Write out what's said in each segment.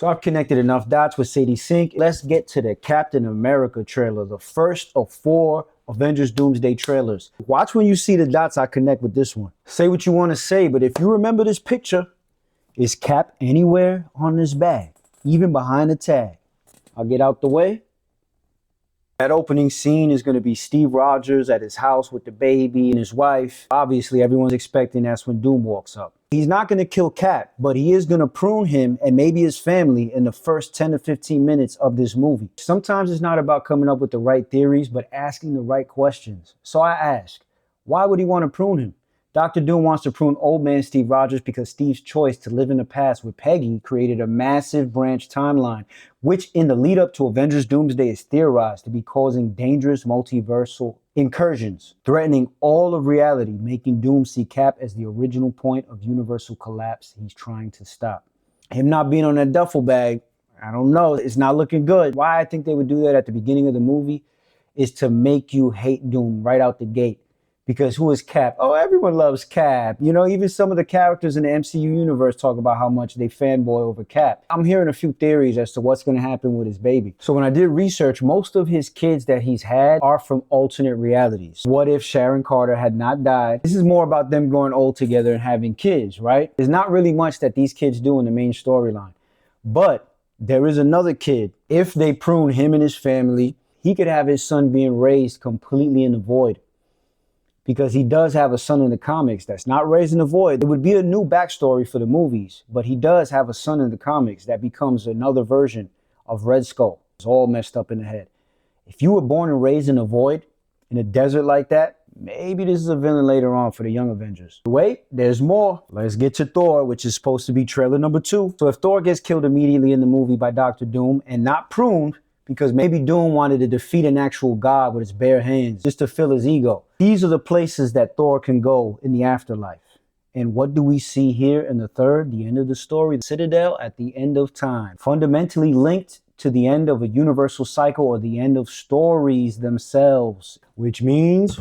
So I've connected enough dots with Sadie Sink. Let's get to the Captain America trailer, the first of 4 Avengers Doomsday trailers. Watch when you see the dots I connect with this one. Say what you want to say, but if you remember this picture, is Cap anywhere on this bag? Even behind the tag? I'll get out the way. That opening scene is going to be Steve Rogers at his house with the baby and his wife. Obviously, everyone's expecting that's when Doom walks up. He's not going to kill Cap, but he is going to prune him and maybe his family in the first 10 to 15 minutes of this movie. Sometimes it's not about coming up with the right theories, but asking the right questions. So I ask, why would he want to prune him? Dr. Doom wants to prune old man Steve Rogers because Steve's choice to live in the past with Peggy created a massive branch timeline, which in the lead up to Avengers Doomsday is theorized to be causing dangerous multiversal incursions, threatening all of reality, making Doom see Cap as the original point of universal collapse he's trying to stop. Him not being on that duffel bag, I don't know, it's not looking good. Why I think they would do that at the beginning of the movie is to make you hate Doom right out the gate. Because who is Cap? Oh, everyone loves Cap. You know, even some of the characters in the MCU universe talk about how much they fanboy over Cap. I'm hearing a few theories as to what's going to happen with his baby. So when I did research, most of his kids that he's had are from alternate realities. What if Sharon Carter had not died? This is more about them growing old together and having kids, right? There's not really much that these kids do in the main storyline. But there is another kid. If they prune him and his family, he could have his son being raised completely in the void. Because he does have a son in the comics that's not raised in the void. It would be a new backstory for the movies, but he does have a son in the comics that becomes another version of Red Skull. It's all messed up in the head. If you were born and raised in a void, in a desert like that, maybe this is a villain later on for the Young Avengers. Wait, there's more. Let's get to Thor, which is supposed to be trailer number 2. So if Thor gets killed immediately in the movie by Dr. Doom and not pruned, because maybe Doom wanted to defeat an actual god with his bare hands just to fill his ego. These are the places that Thor can go in the afterlife. And what do we see here in the third, the end of the story? The Citadel at the end of time. Fundamentally linked to the end of a universal cycle or the end of stories themselves. Which means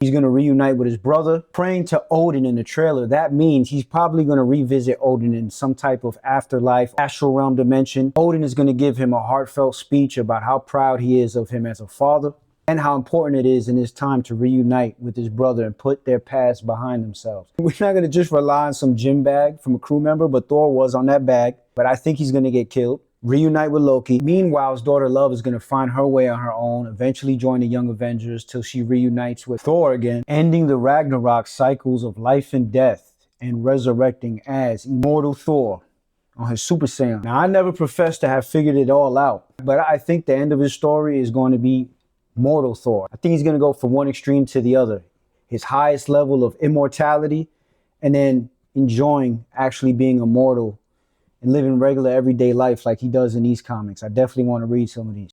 he's going to reunite with his brother, praying to Odin in the trailer. That means he's probably going to revisit Odin in some type of afterlife, astral realm dimension. Odin is going to give him a heartfelt speech about how proud he is of him as a father and how important it is in his time to reunite with his brother and put their past behind themselves. We're not going to just rely on some gym bag from a crew member, but Thor was on that bag. But I think he's going to get killed. Reunite with Loki. Meanwhile, his daughter Love is going to find her way on her own, eventually join the Young Avengers till she reunites with Thor again, ending the Ragnarok cycles of life and death and resurrecting as immortal Thor on his Super Saiyan. Now, I never professed to have figured it all out, but I think the end of his story is going to be mortal Thor. I think he's going to go from one extreme to the other. His highest level of immortality and then enjoying actually being immortal and living regular everyday life like he does in these comics. I definitely want to read some of these.